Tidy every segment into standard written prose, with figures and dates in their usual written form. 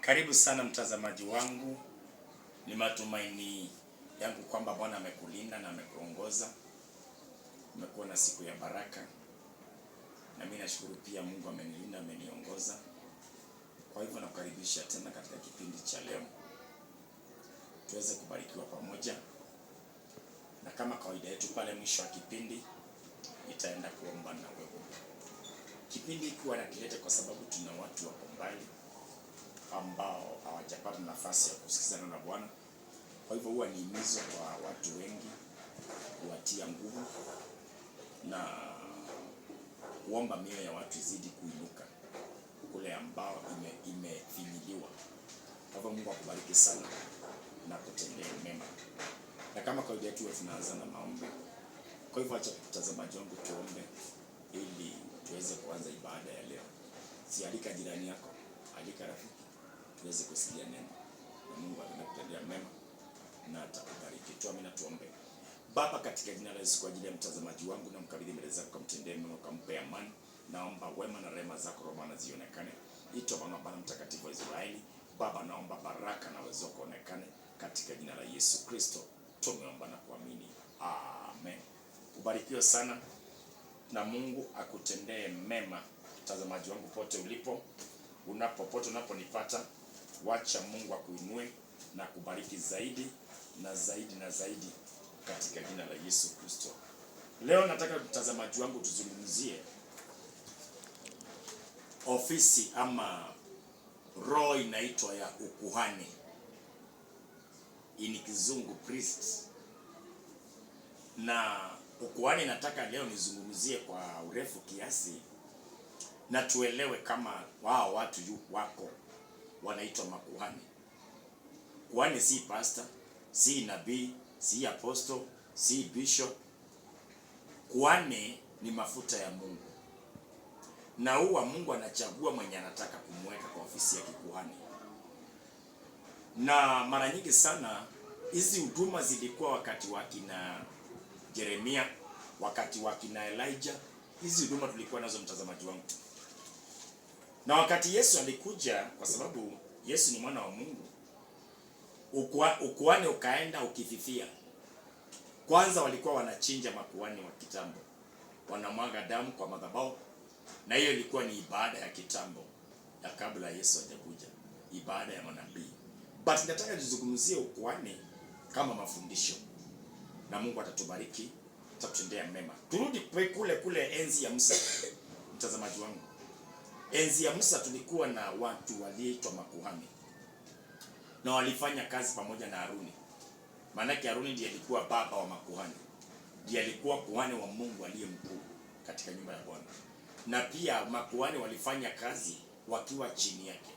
Karibu sana mtazamaji wangu. Ni matumaini yangu kwamba Bwana amekulinda na amekuongoza. Umekuwa na siku ya baraka. Na mimi nashukuru pia Mungu amenilinda, ameniongoza. Kwa hivyo nakukaribisha tena katika kipindi cha leo. Tuweze kubarikiwa pamoja. Na kama kawaida yetu pale mwisho wa kipindi nitaenda kuomba na wewe. Kipindi hiki nakileta kwa sababu tuna watu wako mbali ambao hawajapata nafasi ya kusikizana na Bwana. Kwa hivyo huwa ni himizo kwa watu wengi kuwatia nguvu na kuomba mioyo ya watu izidi kuinuka kule ambao imefinyiliwa. Kwa hivyo Mungu akubariki sana na kutendea mema. Na kama kawaida yetu tunaanza na maombi. Kwa hivyo acha mtazamaji wangu tuombe ili tuweze kuanza ibada ya leo. Sialika jirani yako, alika rafiki, tuweze kusikia neno. Na Mungu atakutendea mema na atakubariki. Tuamini na tuombe. Baba, katika jina la Yesu, kwa ajili ya mtazamaji wangu na mkabidhi mbele zako, mtendee mema, ukampe amani. Naomba wema na rehema zako Roho Bwana zionekane. Ito Bwana mtakatifu wa Israeli. Baba, naomba baraka na uwezo wako onekane katika jina la Yesu Kristo. Tumeomba na kuamini. Amen. Ubarikiwe sana na Mungu akutendee mema. Mtazamaji wangu pote ulipo, popote unaponipata, wacha Mungu akuinue na kubariki zaidi na zaidi na zaidi katika jina la Yesu Kristo. Leo nataka mtazamaji wangu tuzungumzie ofisi ama roho inaitwa ya ukuhani. Ini kizungu priest. Na ukuhani nataka leo nizungumzie kwa urefu kiasi na tuelewe kama wao watu wako wanaitwa makuhani. Kuhani si pastor, si nabii, si apostle, si bishop. Kuhani ni mafuta ya Mungu. Na huwa Mungu anachagua mwenye anataka kumweka kwa ofisi ya kikuhani. Na mara nyingi sana hizi huduma zilikuwa wakati wa kina Yeremia, wakati wa kina Elijah. Hizi huduma tulikuwa nazo mtazamaji wangu. Na wakati Yesu alikuja, kwa sababu Yesu ni mwana wa Mungu, ukuhani ukaenda ukififia. Kwanza walikuwa wanachinja makuhani wa kitambo, wanamwaga damu kwa madhabahu, na hiyo ilikuwa ni ibada ya kitambo ya kabla Yesu hajakuja, ibada ya manabii. But nataka tuzungumzie ukuhani kama mafundisho, na Mungu atatubariki, atatutendea mema. Turudi kule enzi ya Musa. Mtazamaji wangu, enzi ya Musa tulikuwa na watu waliitwa makuhani, na walifanya kazi pamoja na Haruni. Maana Haruni ndiye alikuwa baba wa makuhani, ndiye alikuwa kuhani wa Mungu aliye mkuu katika nyumba ya Bwana. Na pia makuhani walifanya kazi wakiwa chini yake,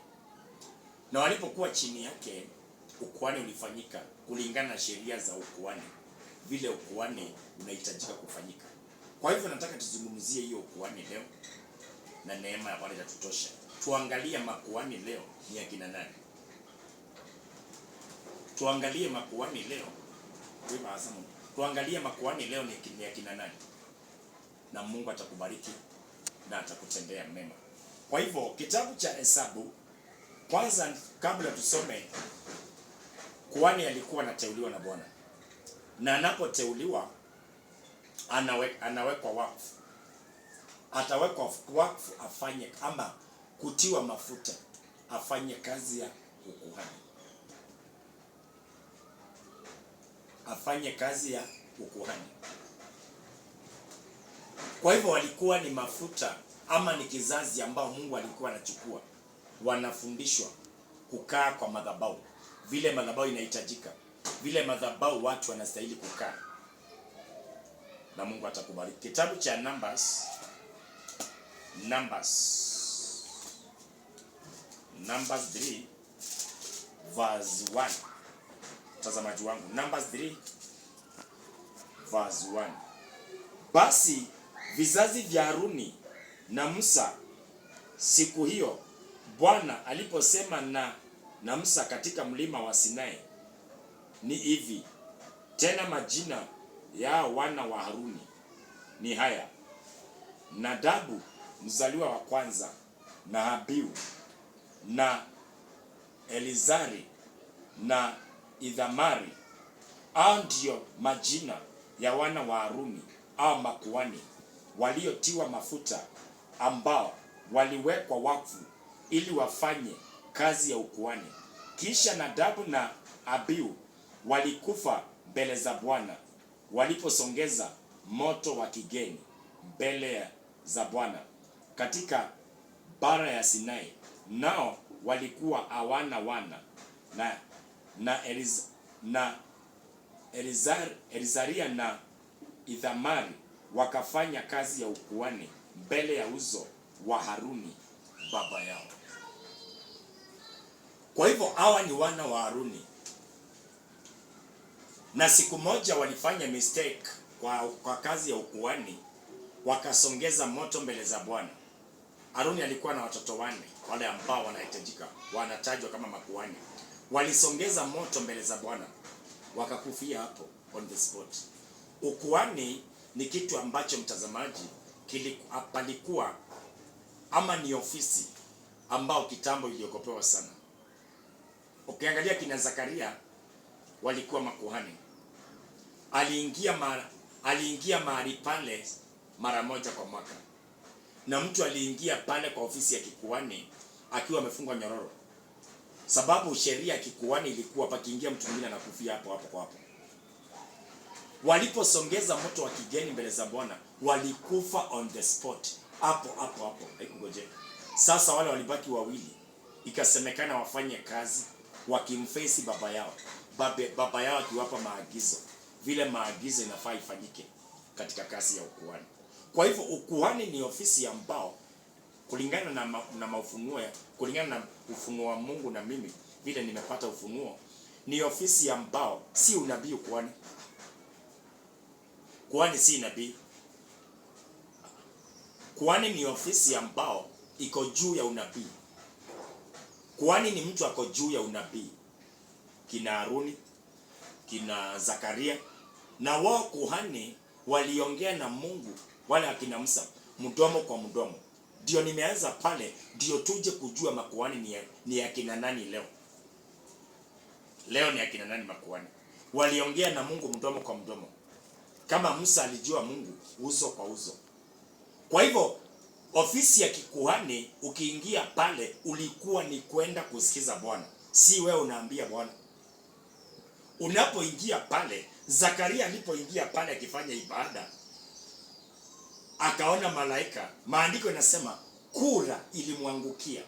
na walipokuwa chini yake ukuhani ulifanyika kulingana na sheria za ukuhani, vile ukuhani unahitajika kufanyika. Kwa hivyo nataka tuzungumzie hiyo ukuhani leo, na neema ya Bwana itatutosha. Tuangalie makuhani leo ni akina nani. Tuangalie makuhani leo. Tuangalie makuhani leo ni akina nani. Na Mungu atakubariki na atakutendea mema. Kwa hivyo kitabu cha Hesabu, kwanza kabla tusome, kuhani alikuwa anateuliwa na Bwana. Na anapoteuliwa anawekwa wakfu. Atawekwa wakfu afanye ama kutiwa mafuta afanye kazi ya ukuhani. Afanye kazi ya ukuhani. Kwa hivyo walikuwa ni mafuta ama ni kizazi ambao Mungu alikuwa anachukua, wanafundishwa kukaa kwa madhabahu, vile madhabahu inahitajika, vile madhabahu watu wanastahili kukaa. Na Mungu atakubariki. Kitabu cha Numbers 3 verse 1. Mtazamaji wangu, Numbers 3 verse 1. Basi vizazi vya Haruni na Musa siku hiyo Bwana aliposema na Musa katika mlima wa Sinai ni hivi. Tena majina ya wana wa Haruni ni haya: Nadabu mzaliwa wa kwanza, na Abiu, na Elizari na Ithamari. Hao ndio majina ya wana wa Haruni au makuhani waliotiwa mafuta, ambao waliwekwa wakfu ili wafanye kazi ya ukuhani. Kisha Nadabu na Abihu walikufa mbele za Bwana waliposongeza moto wa kigeni mbele za Bwana katika bara ya Sinai. Nao walikuwa hawana wana, na Elizaria na Ithamari wakafanya kazi ya ukuhani mbele ya uso wa Haruni baba yao. Kwa hivyo hawa ni wana wa Haruni, na siku moja walifanya mistake kwa kazi ya ukuhani, wakasongeza moto mbele za Bwana. Haruni alikuwa na watoto 4 wale ambao wanahitajika, wanatajwa kama makuhani. Walisongeza moto mbele za Bwana, wakakufia hapo on the spot. Ukuhani ni kitu ambacho, mtazamaji, palikuwa ama ni ofisi ambao kitambo iliogopewa sana. Ukiangalia kina Zakaria walikuwa makuhani. Aliingia mahali pale mara moja kwa mwaka, na mtu aliingia pale kwa ofisi ya kikuhani akiwa amefungwa nyororo, sababu sheria ya kikuhani ilikuwa pakiingia mtu mwingine anakufia hapo hapo kwa hapo. Waliposongeza moto wa kigeni mbele za Bwana, walikufa on the spot hapo hapo, haikungojea. Sasa wale walibaki wawili, ikasemekana wafanye kazi wakimfesi baba yao, baba yao akiwapa maagizo, vile maagizo inafaa ifanyike katika kazi ya ukuhani. Kwa hivyo ukuhani ni ofisi ambao kulingana na maufunuo, kulingana na ufunuo wa Mungu, na mimi vile nimepata ufunuo, ni ofisi ambao si unabii. Kuhani si nabii. Kuhani ni ofisi ambao iko juu ya unabii. Kuhani ni mtu ako juu ya unabii. Kina Haruni, kina Zakaria, na wao kuhani waliongea na Mungu, wale akina Musa, mdomo kwa mdomo. Ndio nimeanza pale, ndio tuje kujua makuhani ni akina nani leo. Leo ni akina nani makuhani? Waliongea na Mungu mdomo kwa mdomo, kama Musa alijua Mungu uso kwa uso. Kwa hivyo ofisi ya kikuhani ukiingia pale ulikuwa ni kwenda kusikiza Bwana, si wewe unaambia Bwana. Unapoingia pale, Zakaria alipoingia pale akifanya ibada, akaona malaika. Maandiko inasema kura ilimwangukia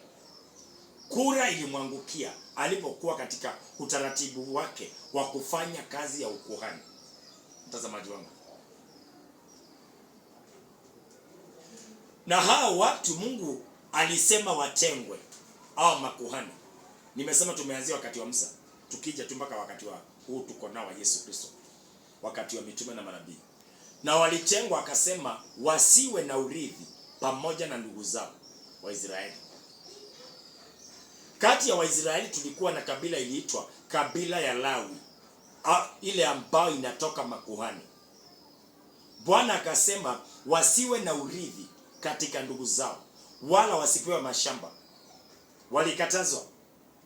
alipokuwa katika utaratibu wake wa kufanya kazi ya ukuhani. Mtazamaji wangu, na hao watu Mungu alisema watengwe, hao makuhani. Nimesema tumeanzia wakati wa Musa, tukija tu mpaka wakati wa huu tuko nao wa Yesu Kristo, wakati wa mitume na manabii. Na walitengwa, akasema wasiwe na urithi pamoja na ndugu zao Waisraeli. Kati ya Waisraeli tulikuwa na kabila iliitwa kabila ya Lawi, ile ambayo inatoka makuhani. Bwana akasema wasiwe na urithi katika ndugu zao, wala wasipewe mashamba. Walikatazwa.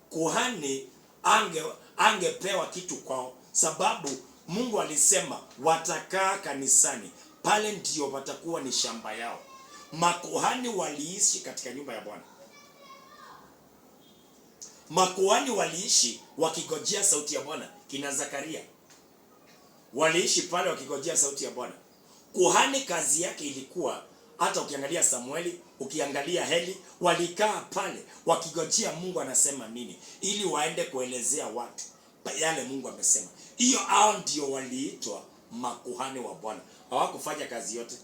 Kuhani angepewa kitu kwao, sababu Mungu alisema watakaa kanisani, pale ndio watakuwa ni shamba yao. Makuhani waliishi katika nyumba ya Bwana. Makuhani waliishi wakigojea sauti ya Bwana. Kina Zakaria waliishi pale wakigojea sauti ya Bwana. Kuhani kazi yake ilikuwa, hata ukiangalia Samueli, ukiangalia Eli, walikaa pale wakigojea Mungu anasema nini, ili waende kuelezea watu yale Mungu amesema. Hiyo hao ndio waliitwa makuhani wa Bwana. Hawakufanya kazi yote,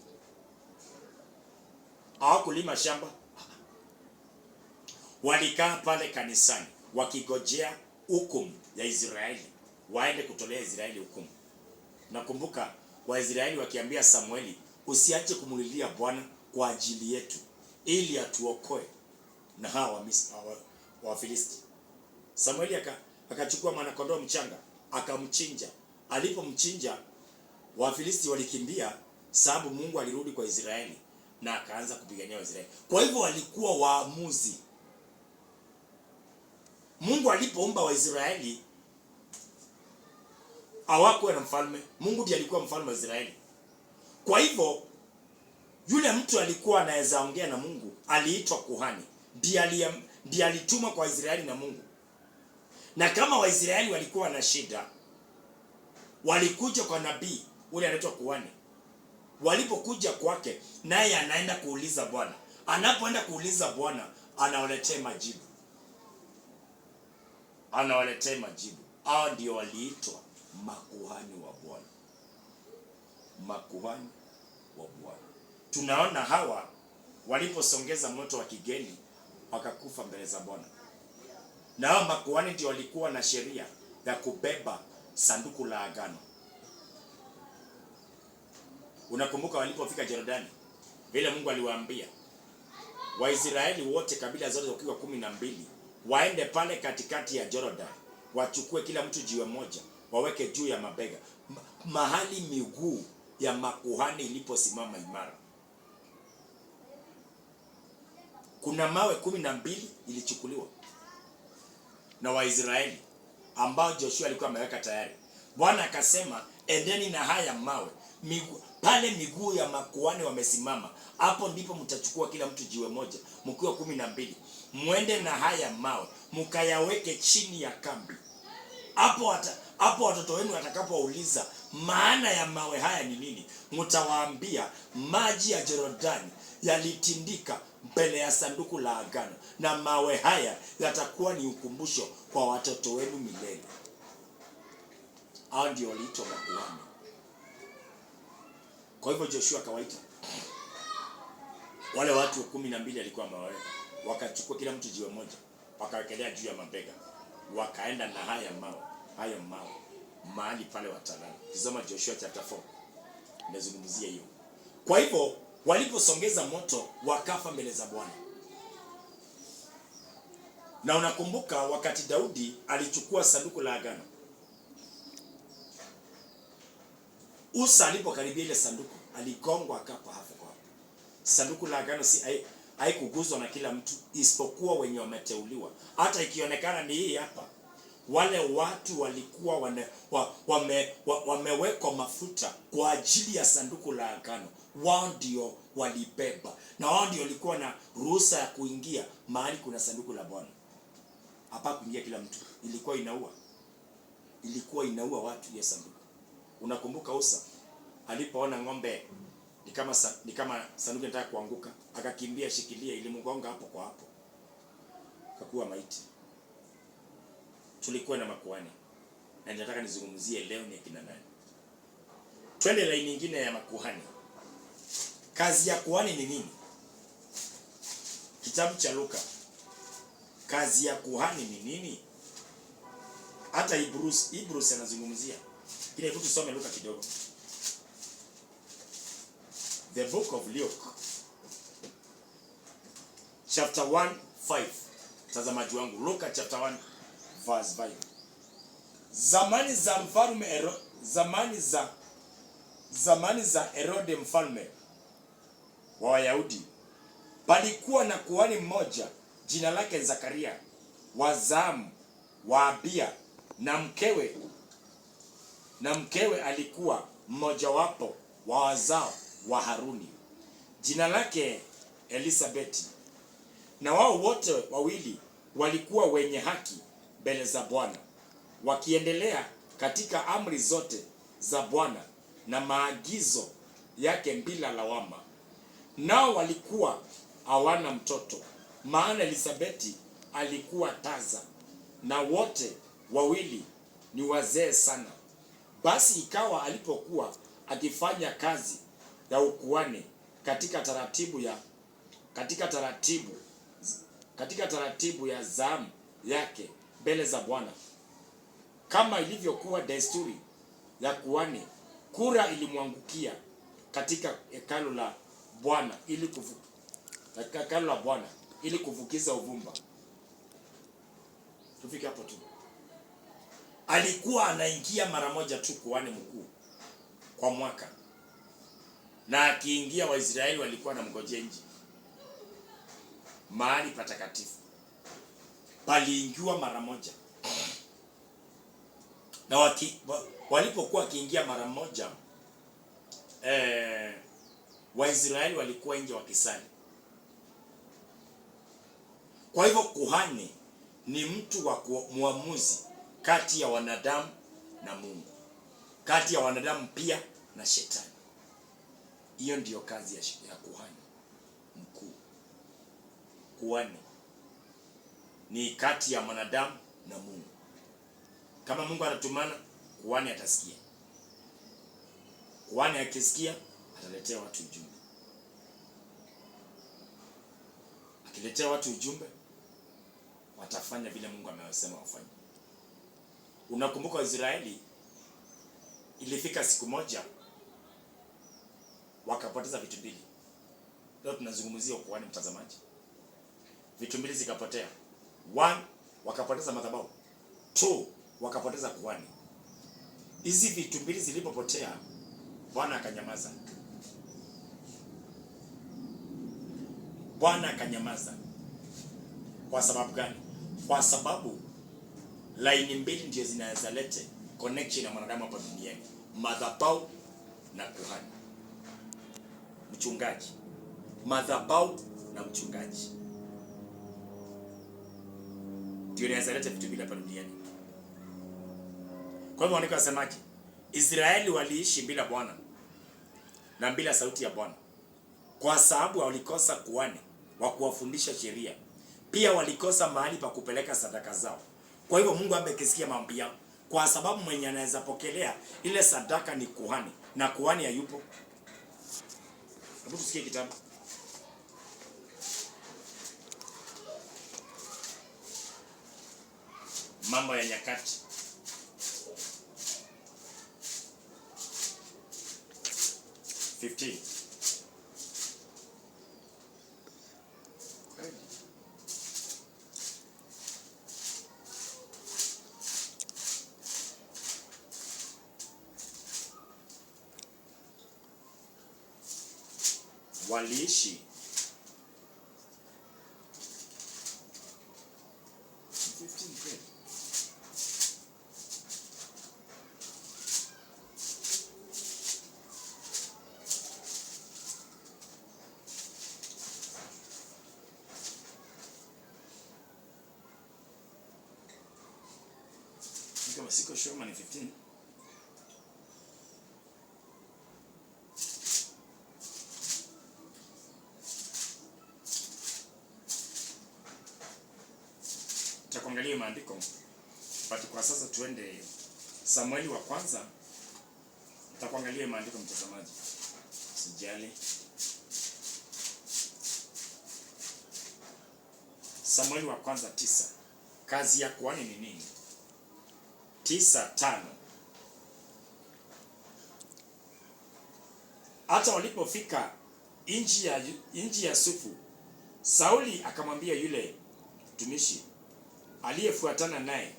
hawakulima shamba, walikaa pale kanisani wakigojea hukumu ya Israeli, waende kutolea Israeli hukumu. Nakumbuka Waisraeli wakiambia Samueli, usiache kumulilia Bwana kwa ajili yetu, ili atuokoe na hawa Wafilisti. Samueli akachukua mwana kondoo mchanga, akamchinja. Alipomchinja, Wafilisti walikimbia, sababu Mungu alirudi kwa Israeli na akaanza kupigania Waisraeli. Kwa hivyo walikuwa waamuzi. Mungu alipoumba Waisraeli hawakuwa na mfalme. Mungu ndiye alikuwa mfalme wa Israeli. Kwa hivyo yule mtu alikuwa anaweza ongea na Mungu aliitwa kuhani. Ndiye alitumwa kwa Israeli na Mungu. Na kama Waisraeli walikuwa na shida, walikuja kwa nabii ule anaitwa kuhani. Walipokuja kwake, naye anaenda kuuliza Bwana. Anapoenda kuuliza Bwana, anawaletea majibu. Anawaletea majibu. Hao ndio waliitwa makuhani wa Bwana. Makuhani wa Bwana. Tunaona hawa waliposongeza moto wa kigeni wakakufa mbele za Bwana. Na hao makuhani ndio walikuwa na sheria ya kubeba sanduku la agano. Unakumbuka walipofika Jordani, vile Mungu aliwaambia Waisraeli wote kabila zote wakiwa 12 waende pale katikati ya Jordan, wachukue kila mtu jiwe moja, waweke juu ya mabega mahali miguu ya makuhani iliposimama imara. Kuna mawe 12 ilichukuliwa na Waisraeli ambao Joshua alikuwa ameweka tayari. Bwana akasema, endeni na haya mawe pale miguu ya makuhani wamesimama, hapo ndipo mtachukua kila mtu jiwe moja mkiwa 12. Mwende na haya mawe mkayaweke chini ya kambi. Hapo watoto wenu watakapouliza maana ya mawe haya ni nini, mtawaambia maji ya Jordani yalitindika mbele ya sanduku la agano, na mawe haya yatakuwa ni ukumbusho kwa watoto wenu milele. Hao ndio waliitwa makuhani. Kwa hivyo Joshua akawaita wale watu 12 alikuwa amewaweka, wakachukua kila mtu jiwe moja, wakawekelea juu ya mabega, wakaenda na haya mawe mahali pale watalala. Kisoma Joshua chapter 4 nazungumzia hiyo. Kwa hivyo waliposongeza moto wakafa mbele za Bwana. Na unakumbuka wakati Daudi alichukua sanduku la agano, Usa alipokaribia ile sanduku aligongwa akapa hapo kwa hapo. Sanduku la agano haikuguzwa na kila mtu isipokuwa wenye wameteuliwa. Hata ikionekana ni hii hapa, wale watu walikuwa wamewekwa mafuta kwa ajili ya sanduku la agano, wao ndio walibeba, na wao ndio walikuwa na ruhusa ya kuingia mahali kuna sanduku la Bwana. Hapa kuingia kila mtu, ilikuwa inaua watu ya sanduku. Unakumbuka Usa alipoona ng'ombe ni kama sanduku linataka kuanguka, akakimbia shikilia, ilimgonga hapo kwa hapo, akakuwa maiti. Tulikuwa na makuhani, na nataka nizungumzie leo ni kina nani. Twende laini nyingine ya makuhani. Kazi ya kuhani ni nini? Kitabu cha Luka. Kazi ya kuhani ni nini? Hata Hebrews anazungumzia. Ile hebu tusome Luka kidogo. The book of Luke chapter 1:5. Tazamaji wangu, Luka chapter 1 verse 5. Zamani za mfalme zamani za Herode mfalme wa Wayahudi, palikuwa na kuhani mmoja jina lake Zakaria wa zamu wa Abia, na mkewe alikuwa mmojawapo wa wazao wa Haruni, jina lake Elisabeti. Na wao wote wawili walikuwa wenye haki mbele za Bwana, wakiendelea katika amri zote za Bwana na maagizo yake bila lawama. Nao walikuwa hawana mtoto, maana Elisabeti alikuwa taza, na wote wawili ni wazee sana. Basi ikawa alipokuwa akifanya kazi ya ukuhani katika taratibu ya zamu yake mbele za Bwana, kama ilivyokuwa desturi ya kuhani, kura ilimwangukia katika hekalu la Bwana ili kufukiza uvumba. Tufike hapo tu. Alikuwa anaingia mara moja tu kuhani mkuu kwa mwaka, na akiingia Waisraeli walikuwa na mngojea nje mahali patakatifu. paliingiwa mara moja. Na walipokuwa wakiingia mara moja, Waisraeli walikuwa nje wakisali. Kwa hivyo kuhani ni mtu wa muamuzi kati ya wanadamu na Mungu, kati ya wanadamu pia na shetani. Hiyo ndiyo kazi ya kuhani mkuu. Kuhani ni kati ya mwanadamu na Mungu. Kama Mungu anatumana, kuhani atasikia. Kuhani akisikia, ataletea watu ujumbe. Akiletea watu ujumbe, watafanya vile Mungu amewasema wafanye. Unakumbuka Israeli ilifika siku moja wakapoteza vitu mbili. Leo tunazungumzia kuhani, mtazamaji. Vitu mbili zikapotea. 1, wakapoteza madhabahu. 2, wakapoteza kuhani. Hizi vitu mbili zilipopotea, Bwana akanyamaza. Bwana akanyamaza. Kwa sababu gani? Kwa sababu laini mbili ndio zinaweza lete connection na mwanadamu hapa duniani: madhabahu na kuhani. Mchungaji, madhabahu na mchungaji ndio inaweza leta vitu bila hapa duniani. Kwa hivyo maandiko yanasemaje? Israeli waliishi bila Bwana na bila sauti ya Bwana, kwa sababu walikosa kuhani wa kuwafundisha sheria. Pia walikosa mahali pa kupeleka sadaka zao. Kwa hivyo Mungu amekisikia maombi yao, kwa sababu mwenye anaweza pokelea ile sadaka ni kuhani, na kuhani hayupo. Hebu tusikie kitabu Mambo ya Nyakati 15. Waliishi 15. Siko sure man 15. Tutakuangalia maandiko, but kwa sasa tuende Samueli wa kwanza. Tutakuangalia maandiko mtazamaji, sijali. Samueli wa kwanza 9. Kazi ya kuhani ni nini? 9:5. Hata walipofika nchi ya Sufu, Sauli akamwambia yule mtumishi aliyefuatana naye,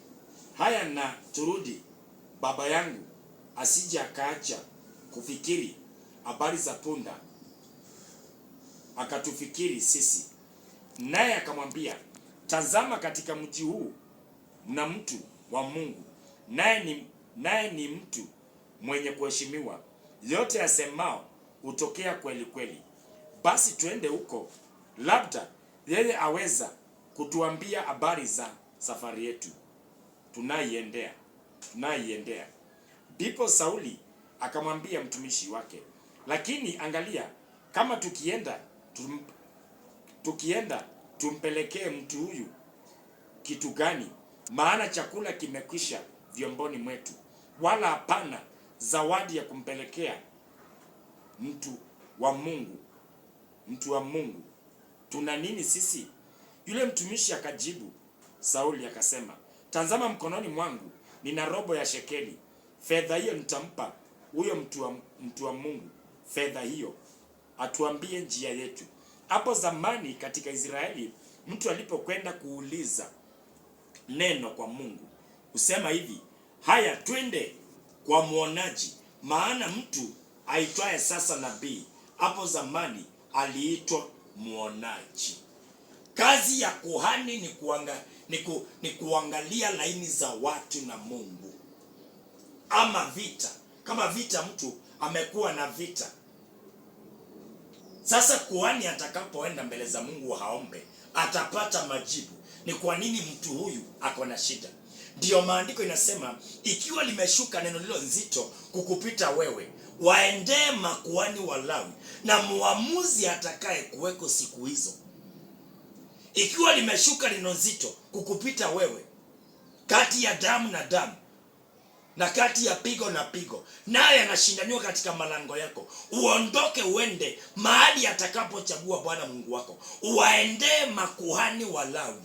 haya na turudi, baba yangu asije akaacha kufikiri habari za punda akatufikiri sisi. Naye akamwambia, tazama, katika mji huu mna mtu wa Mungu, naye ni mtu mwenye kuheshimiwa, yote asemao hutokea kweli kweli. Basi twende huko, labda yeye aweza kutuambia habari za safari yetu tunaiendea. Ndipo Sauli akamwambia mtumishi wake, lakini angalia, kama tukienda tumpelekee mtu huyu kitu gani? Maana chakula kimekwisha vyomboni mwetu, wala hapana zawadi ya kumpelekea mtu wa Mungu. Tuna nini sisi? Yule mtumishi akajibu Sauli akasema, tazama, mkononi mwangu nina robo ya shekeli. Fedha hiyo nitampa huyo mtu wa Mungu. Fedha hiyo atuambie njia yetu. Hapo zamani katika Israeli, mtu alipokwenda kuuliza neno kwa Mungu usema hivi, haya twende kwa muonaji. Maana mtu aitwaye sasa nabii, hapo zamani aliitwa muonaji. Kazi ya kuhani ni kuangalia laini za watu na Mungu. Ama vita, kama vita, mtu amekuwa na vita. Sasa kuhani atakapoenda mbele za Mungu haombe, atapata majibu. Ni kwa nini mtu huyu ako na shida? Ndio maandiko inasema, ikiwa limeshuka neno lilo nzito kukupita wewe, waendee makuhani wa Lawi na muamuzi atakaye kuweko siku hizo. Ikiwa limeshuka neno nzito kukupita wewe, kati ya damu na damu na kati ya pigo na pigo, naye anashindaniwa katika malango yako, uondoke uende mahali atakapochagua Bwana Mungu wako. Uwaendee makuhani wa Lawi,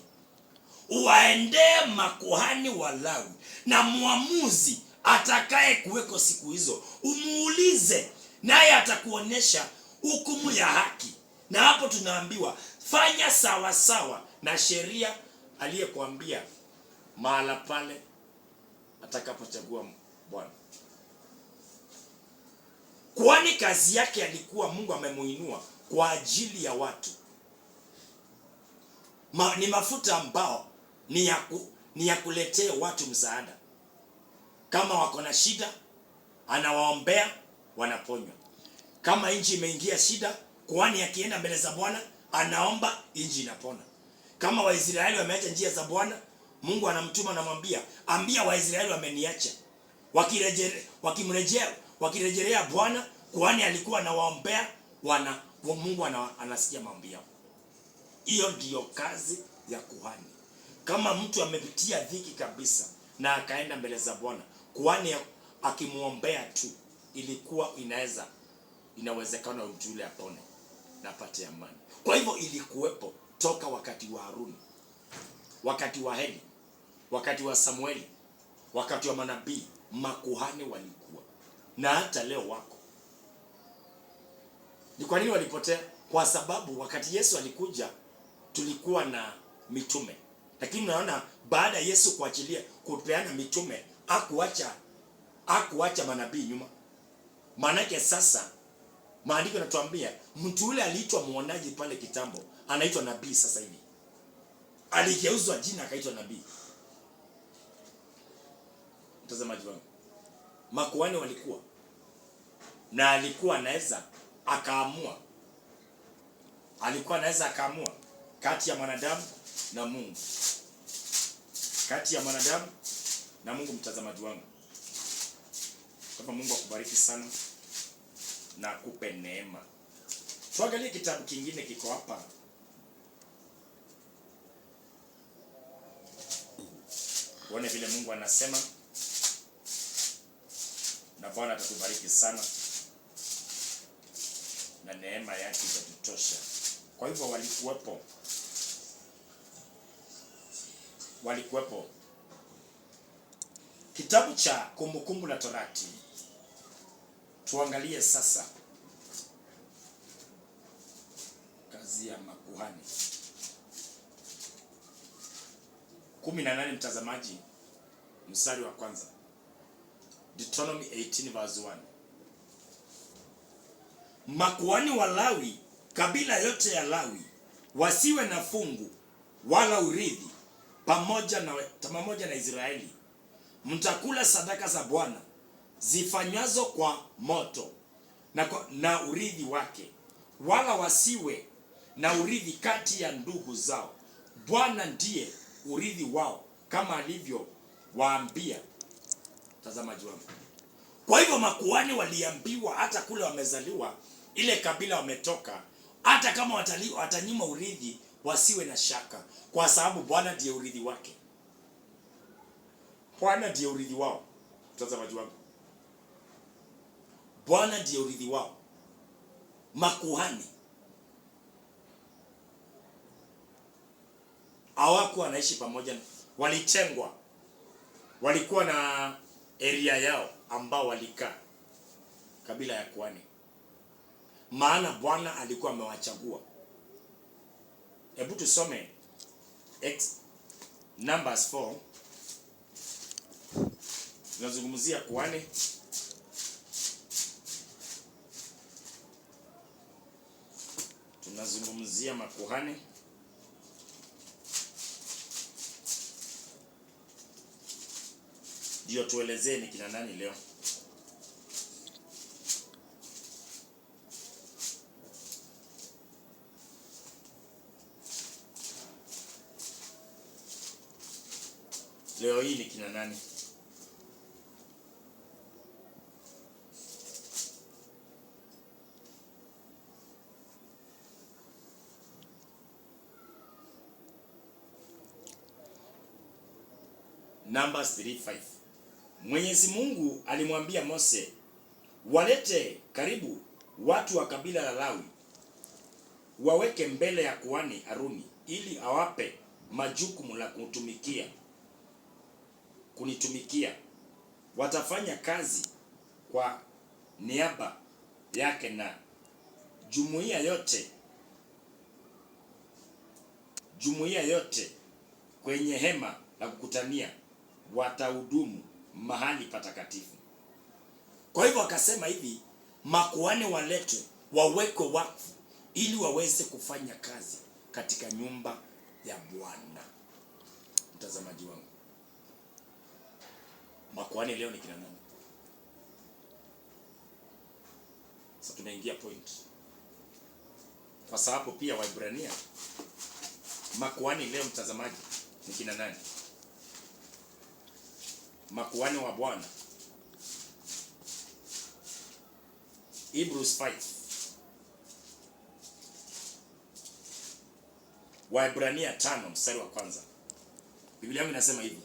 uwaendee makuhani wa Lawi na muamuzi atakaye kuweko siku hizo. Umuulize, naye atakuonyesha hukumu ya haki. Na hapo tunaambiwa fanya sawa sawa na sheria aliyekuambia mahala pale atakapochagua Bwana. Kwani kazi yake alikuwa Mungu amemuinua kwa ajili ya watu. Ni mafuta ambao ni ya kuletea watu msaada. Kama wako na shida, anawaombea, wanaponywa. Kama nchi imeingia shida, kuhani akienda mbele za Bwana anaomba, nchi inapona. Kama Waisraeli wameacha njia za Bwana, Mungu anamtuma, anamwambia, ambia Waisraeli wameniacha. Wakirejelea Bwana, kuhani alikuwa anawaombea, Mungu anasikia maombi yao. Hiyo ndiyo kazi ya kuhani. Kama mtu amepitia dhiki kabisa na akaenda mbele za Bwana, kuhani akimuombea tu, inawezekana mtu yule apone na apate amani. Kwa hivyo ilikuwepo toka wakati wa Haruni, wakati wa Eli, wakati wa Samueli, wakati wa manabii, makuhani walikuwa na hata leo wako. Ni kwa nini walipotea? Kwa sababu wakati Yesu alikuja tulikuwa na mitume, lakini unaona baada ya Yesu kupeana mitume, hakuacha manabii nyuma. Maanake sasa maandiko yanatuambia mtu yule aliitwa muonaji pale kitambo anaitwa nabii sasa hivi. Aligeuzwa jina akaitwa nabii. Mtazamaji wangu, makuhani walikuwa na alikuwa anaweza akaamua kati ya mwanadamu na Mungu. Kati ya mwanadamu na Mungu, mtazamaji wangu. Kwa Mungu akubariki sana na akupe neema. Tuangalie kitabu kingine kiko hapa. Uone vile Mungu anasema, na Bwana atatubariki sana na neema yake itatutosha. Kwa hivyo walikuwepo. Kitabu cha Kumbukumbu la Torati. Tuangalie sasa kazi ya makuhani. 18, mtazamaji, mstari wa kwanza. Deuteronomy 18 verse 1. Makuhani wa Lawi, kabila yote ya Lawi, wasiwe na fungu wala urithi pamoja na Israeli. Mtakula sadaka za Bwana zifanywazo kwa moto na urithi wake, wala wasiwe na urithi kati ya ndugu zao. Bwana ndiye urithi wao, kama alivyo waambia. Tazamaji wangu. Kwa hivyo makuhani waliambiwa hata kule wamezaliwa, ile kabila wametoka, hata kama watanyima urithi, wasiwe na shaka, kwa sababu Bwana ndiye urithi wake. Bwana ndiye urithi wao. Mtazamaji wangu, Bwana ndiye urithi wao. Makuhani hawakuwa wanaishi pamoja, walitengwa. Walikuwa na area yao ambao walikaa, kabila ya kuhani, maana Bwana alikuwa amewachagua. Hebu tusome Numbers 4. Tunazungumzia kuhani. Tunazungumzia makuhani. ndio tuelezee ni kina nani leo. Leo hii ni kina nani? Numbers 3:5. Mwenyezi Mungu alimwambia Mose, walete karibu watu wa kabila la Lawi, waweke mbele ya kuhani Haruni, ili awape majukumu la kunitumikia. Watafanya kazi kwa niaba yake, na jumuiya yote kwenye hema la kukutania watahudumu mahali patakatifu. Kwa hivyo akasema hivi, makuhani waletwe, wawekwe wakfu ili waweze kufanya kazi katika nyumba ya Bwana. Mtazamaji wangu, makuhani leo ni kina nani? Sasa tunaingia point, kwa sababu pia Waebrania, makuhani leo mtazamaji ni kina nani? Makuhani wa Bwana. Hebrews 5. Waebrania 5 mstari wa kwanza. Biblia yangu inasema hivi: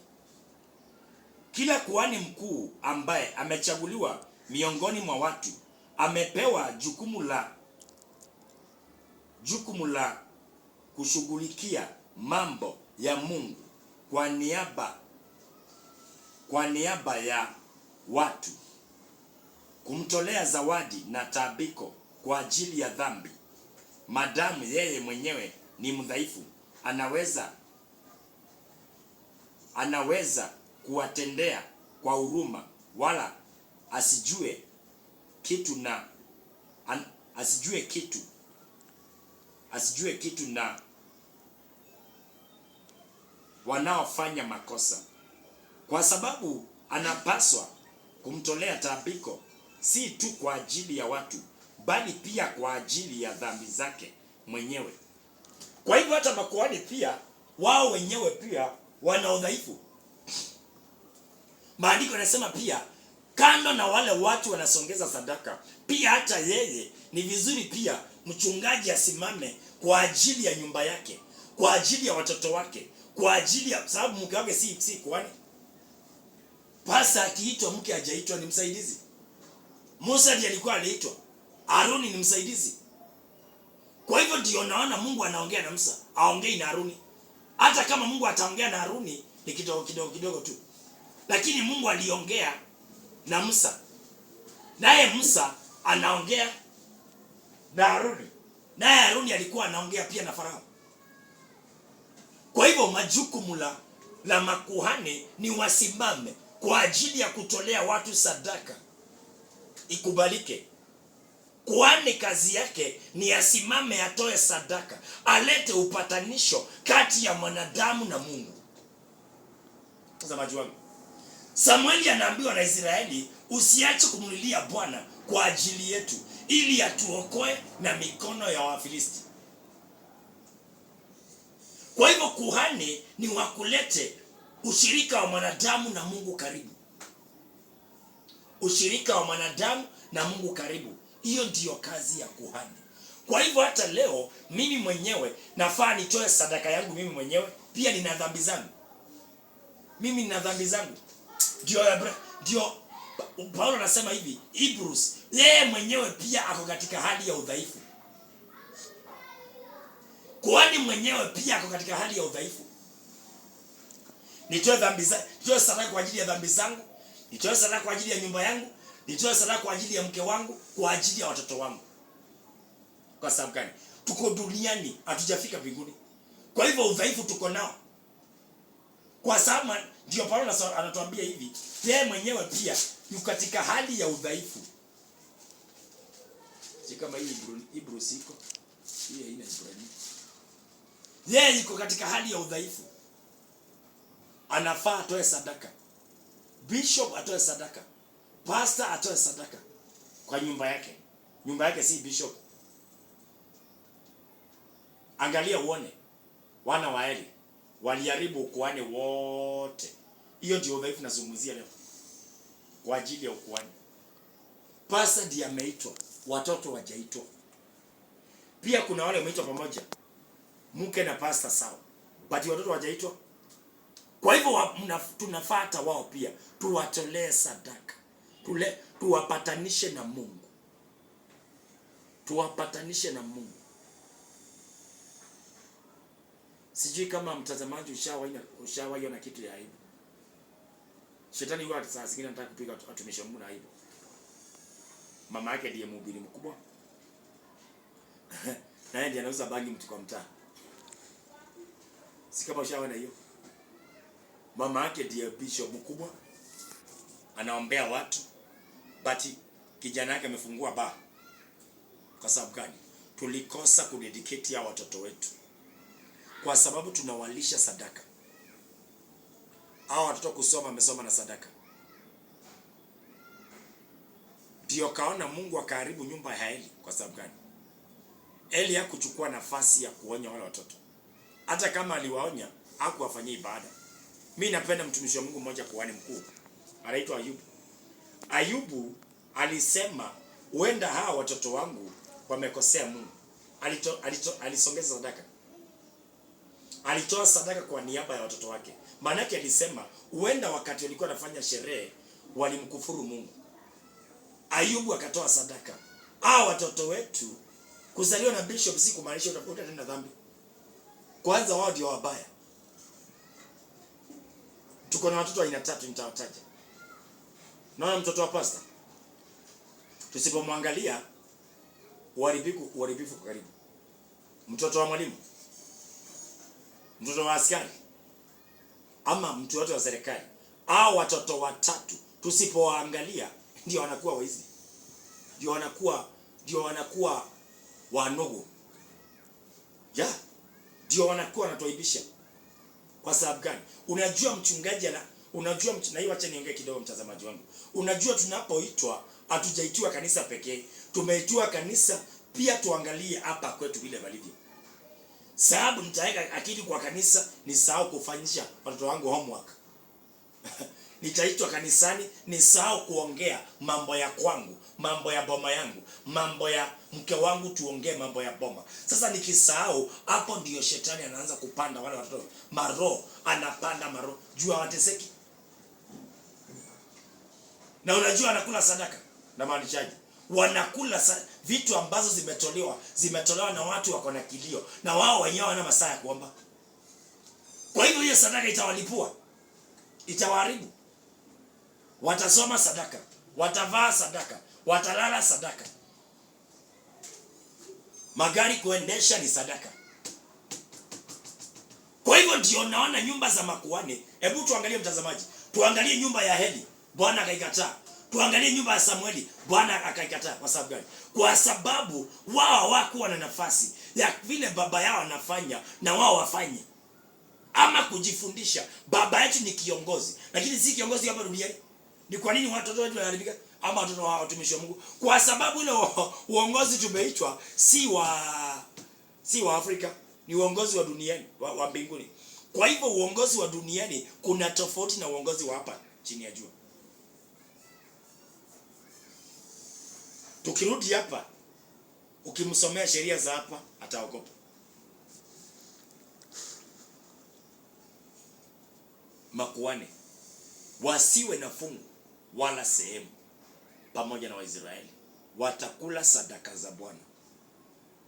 kila kuhani mkuu ambaye amechaguliwa miongoni mwa watu amepewa jukumu la kushughulikia mambo ya Mungu kwa niaba ya watu, kumtolea zawadi na tabiko kwa ajili ya dhambi. Madamu yeye mwenyewe ni mdhaifu, anaweza kuwatendea kwa huruma, wala asijue kitu na wanaofanya makosa, kwa sababu anapaswa kumtolea tabiko si tu kwa ajili ya watu, bali pia kwa ajili ya dhambi zake mwenyewe. Kwa hivyo hata makuhani pia wao wenyewe pia wana udhaifu. Maandiko yanasema pia, kando na wale watu wanasongeza sadaka, pia hata yeye ni vizuri pia mchungaji asimame kwa ajili ya nyumba yake, kwa ajili ya watoto wake, kwa ajili ya, sababu mke wake si kuhani. Pasa akiitwa, mke hajaitwa, ni msaidizi. Musa ndiye alikuwa aliitwa, Haruni ni msaidizi. Kwa hivyo ndio naona Mungu anaongea na Musa, aongei na Haruni. Hata kama Mungu ataongea na Haruni ni kidogo tu, lakini Mungu aliongea na Musa, naye Musa anaongea na Haruni, naye Haruni alikuwa anaongea pia na Farao. Kwa hivyo majukumu la makuhani ni wasimame kwa ajili ya kutolea watu sadaka ikubalike. Kuhani kazi yake ni asimame, atoe sadaka, alete upatanisho kati ya mwanadamu na Mungu. Mtazamaji wangu, Samueli anaambiwa na Israeli, usiache kumlilia Bwana kwa ajili yetu ili atuokoe na mikono ya Wafilisti. Kwa hivyo kuhani ni wakulete ushirika wa mwanadamu na Mungu karibu. Ushirika wa mwanadamu na Mungu karibu. Hiyo ndiyo kazi ya kuhani. Kwa hivyo hata leo mimi mwenyewe nafaa nitoe sadaka yangu mimi mwenyewe, pia nina dhambi zangu. Mimi nina dhambi zangu. Ndio Paulo anasema hivi, Hebrews, yeye mwenyewe pia ako katika hali ya udhaifu. Kuhani mwenyewe pia ako katika hali ya udhaifu. Nitoe sadaka kwa ajili ya dhambi zangu, nitoe sadaka kwa ajili ya nyumba yangu, nitoe sadaka kwa ajili ya mke wangu, kwa ajili ya watoto wangu. Kwa sababu gani? Tuko duniani, hatujafika mbinguni. Kwa hivyo udhaifu tuko nao. Kwa sababu ndio Paulo anatuambia hivi, yeye mwenyewe pia yuko katika hali ya udhaifu. Si kama hii Hebrews iko, hii haina Ibrania. Yeye yuko katika hali ya udhaifu. Anafaa atoe sadaka. bishop atoe sadaka, pastor atoe sadaka kwa nyumba yake. Nyumba yake si bishop. Angalia uone, wana wa Eli waliharibu ukuhani wote. Hiyo ndio udhaifu nazungumzia leo kwa ajili ya ukuhani. Pastor ndiye ameitwa, watoto wajaitwa. Pia kuna wale wameitwa pamoja, mke na pastor sawa, but watoto wajaitwa. Kwa hivyo tunafuata wao pia, tuwatolee sadaka, tuwapatanishe na Mungu, tuwapatanishe na Mungu. Sijui kama mtazamaji ushawaona kitu ya aibu. Shetani huwa saa zingine anataka kupiga watumishi wa Mungu na aibu. Mama yake ndiye mhubiri mkubwa. Na yeye ndiye anauza bangi mtu kwa mtaa. Si kama ushawaona hiyo? Mama yake ndiye bishop mkubwa. Anaombea watu. But kijana yake amefungua bar. Kwa sababu gani? Tulikosa kudedicate ya watoto wetu. Kwa sababu tunawalisha sadaka. Hao watoto kusoma amesoma na sadaka. Ndio kaona Mungu akaharibu nyumba ya Eli. Kwa sababu gani? Eli hakuchukua nafasi ya kuonya wale watoto. Hata kama aliwaonya, hakuwafanyia ibada. Mimi napenda mtumishi wa Mungu mmoja, kuhani mkuu, anaitwa Ayubu. Ayubu alisema, huenda hawa watoto wangu wamekosea Mungu. Alisongeza sadaka. Alitoa sadaka kwa niaba ya watoto wake. Maana yake alisema, huenda wakati walikuwa wanafanya sherehe walimkufuru Mungu. Ayubu akatoa sadaka. Hao watoto wetu kuzaliwa na bishop si kumaanisha utafuta tena dhambi. Kwanza wao ndio wabaya. Tuko na watoto aina 3 nitawataja. Naona mtoto wa pastor, tusipomwangalia uharibifu karibu. Mtoto wa mwalimu, mtoto wa askari, ama mtu wote wa serikali, au watoto watatu tusipoangalia ndio wanakuwa waizi. Ndio wanakuwa wanogo. Ndio wanakuwa wanatuaibisha. Kwa sababu gani? Unajua mchungaji na hiyo, acha niongee kidogo mtazamaji wangu. Unajua tunapoitwa hatujaitiwa kanisa pekee. Tumeitwa kanisa pia tuangalie hapa kwetu vile walivyo. Sababu nitaweka akili kwa kanisa nisahau kufanyisha watoto wangu homework. Nitaitwa kanisani nisahau kuongea mambo ya kwangu, mambo ya boma yangu, mambo ya mke wangu, tuongee mambo ya boma. Sasa nikisahau, hapo ndio shetani anaanza kupanda wale watoto. Maro anapanda maro, jua wateseki. Na unajua anakula sadaka na maanishaji. Wanakula vitu ambazo zimetolewa na watu wako na kilio, na wao wenyewe wana masaa ya kuomba. Kwa hivyo hiyo sadaka itawalipua, itawaharibu. Watasoma sadaka, watavaa sadaka, watalala sadaka. Magari kuendesha ni sadaka. Kwa hivyo ndio naona nyumba za makuhani. Hebu tuangalie mtazamaji. Tuangalie nyumba ya Eli, Bwana akaikataa. Tuangalie nyumba ya Samueli, Bwana akaikataa. Kwa sababu gani? Kwa sababu wao hawakuwa na nafasi ya vile baba yao anafanya na wao wafanye. Ama kujifundisha. Baba yetu ni kiongozi, lakini si kiongozi hapa duniani. Ni kwa nini watoto wetu wanaharibika? Ama watoto wa watumishi wa Mungu? Kwa sababu ile uongozi tumeitwa si wa Afrika, ni uongozi wa duniani, wa mbinguni. Kwa hivyo uongozi wa duniani kuna tofauti na uongozi wa hapa chini ya jua. Tukirudi hapa, ukimsomea sheria za hapa ataogopa. Makuhani wasiwe na fungu wala sehemu pamoja na Waisraeli, watakula sadaka za Bwana.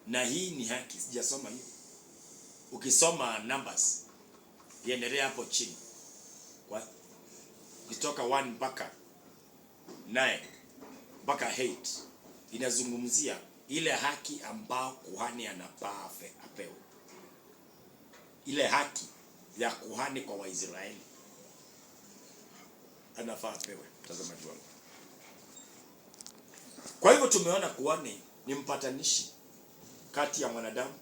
Na hii ni haki. Sijasoma hiyo. Ukisoma Numbers, iendelea hapo chini. Kutoka 1 mpaka 9 mpaka 8 inazungumzia ile haki ambao kuhani anafaa apewe. Ile haki ya kuhani kwa Waisraeli anafaa apewe, mtazamaji wangu. Kwa hivyo tumeona kuhani ni mpatanishi kati ya mwanadamu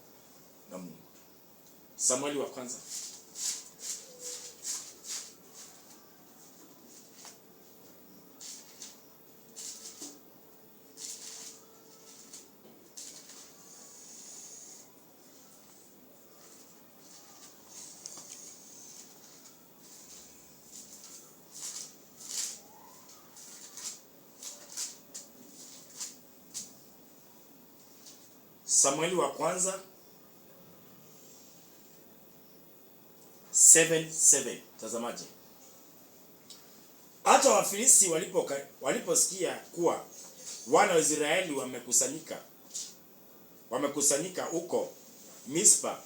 na Mungu. Samueli wa kwanza Samueli wa kwanza 7:7. Tazamaje. Hata Wafilisti waliposikia kuwa wana wa Israeli wamekusanyika huko Mispa,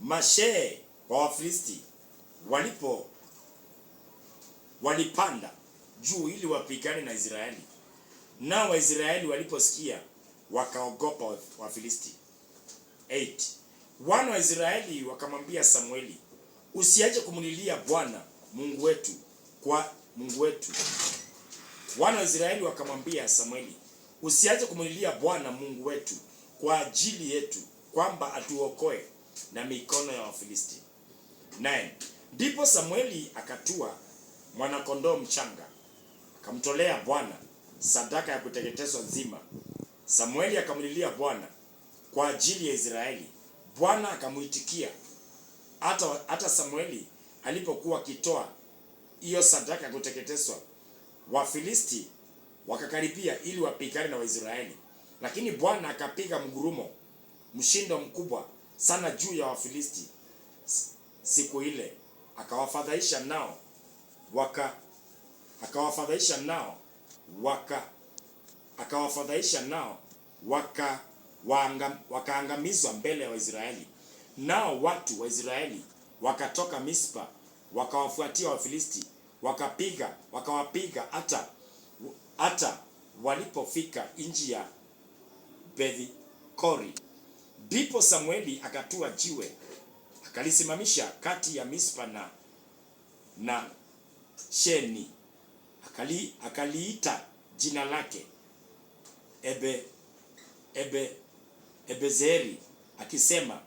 mashehe wa Wafilisti walipanda juu ili wapigane na Israeli. Nao Waisraeli waliposikia wakaogopa Wafilisti. 8. Wana wa Israeli wakamwambia Samueli, usiache kumlilia Bwana Mungu wetu kwa Mungu wetu. Wana wa Israeli wakamwambia Samueli, usiache kumlilia Bwana Mungu wetu kwa ajili yetu, kwamba atuokoe na mikono ya Wafilisti. 9. Ndipo Samueli akatua mwana-kondoo mchanga, akamtolea Bwana sadaka ya kuteketezwa nzima. Samueli akamlilia Bwana kwa ajili ya Israeli. Bwana akamuitikia. Hata Samueli alipokuwa akitoa hiyo sadaka ya kuteketezwa, Wafilisti wakakaribia ili wapigane na Waisraeli. Lakini Bwana akapiga mgurumo, mshindo mkubwa sana juu ya Wafilisti siku ile, akawafadhaisha nao wakaangamizwa mbele ya Waisraeli. Nao watu wa Israeli wakatoka Mispa wakawafuatia Wafilisti, wakawapiga hata walipofika nchi ya Beth-kori. Ndipo Samueli akatua jiwe, akalisimamisha kati ya Mispa na Sheni, akaliita jina lake Ebezeri, akisema,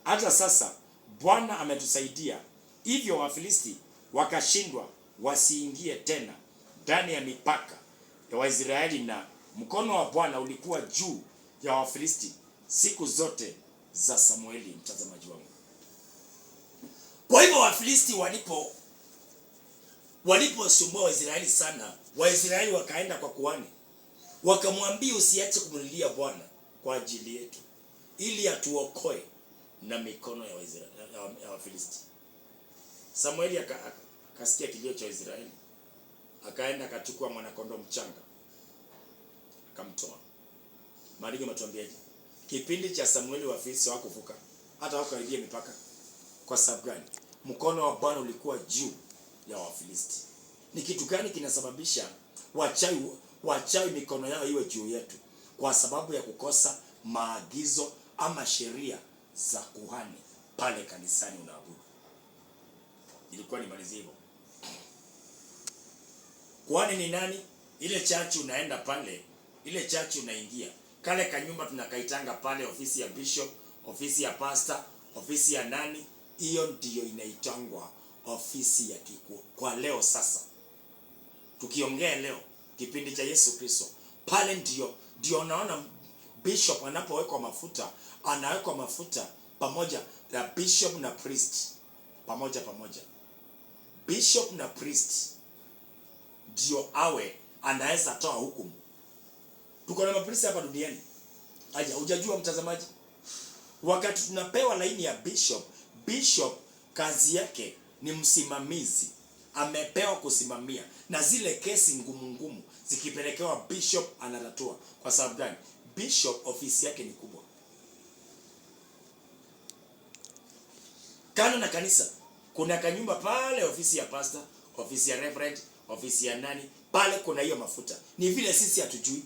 hata sasa Bwana ametusaidia. Hivyo Wafilisti wakashindwa wasiingie tena ndani ya mipaka ya Waisraeli, na mkono wa Bwana ulikuwa juu ya Wafilisti siku zote za Samueli. Mtazamaji wangu, kwa hivyo Wafilisti waliposumbua Waisraeli sana, Waisraeli wakaenda kwa kuhani wakamwambia, usiache kumlilia Bwana kwa ajili yetu ili atuokoe na mikono ya Wafilisti. Samueli akasikia kilio cha Israeli, akaenda akachukua mwana-kondoo mchanga akamtoa. Maandiko yanatuambiaje? Kipindi cha Samueli Wafilisti hawakuvuka hata hawakaribia mipaka. Kwa sababu gani? Mkono wa Bwana ulikuwa juu ya Wafilisti. Ni kitu gani kinasababisha wachawi mikono yao iwe juu yetu? Kwa sababu ya kukosa maagizo ama sheria za kuhani pale kanisani unaabudu. Ilikuwa nimalizie hivyo. Kuhani ni nani? Ile chachi unaenda pale, ile chachi unaingia, kale kanyumba tunakaitanga pale ofisi ya bishop, ofisi ya pastor, ofisi ya nani, hiyo ndiyo inaitangwa ofisi ya kikuu. Kwa leo sasa, tukiongea leo kipindi cha Yesu Kristo, pale ndio unaona bishop anapowekwa mafuta, anawekwa mafuta pamoja na bishop na priest pamoja. Bishop na priest ndio awe anaweza toa hukumu. Tuko na mapriest hapa duniani. Aje, hujajua mtazamaji? Wakati tunapewa laini ya bishop kazi yake ni msimamizi. Amepewa kusimamia, na zile kesi ngumu zikipelekewa bishop anatatua. Kwa sababu gani? Bishop ofisi yake ni kubwa. Kando na kanisa, kuna kanyumba pale, ofisi ya pastor, ofisi ya reverend, ofisi ya nani, pale kuna hiyo mafuta. Ni vile sisi hatujui.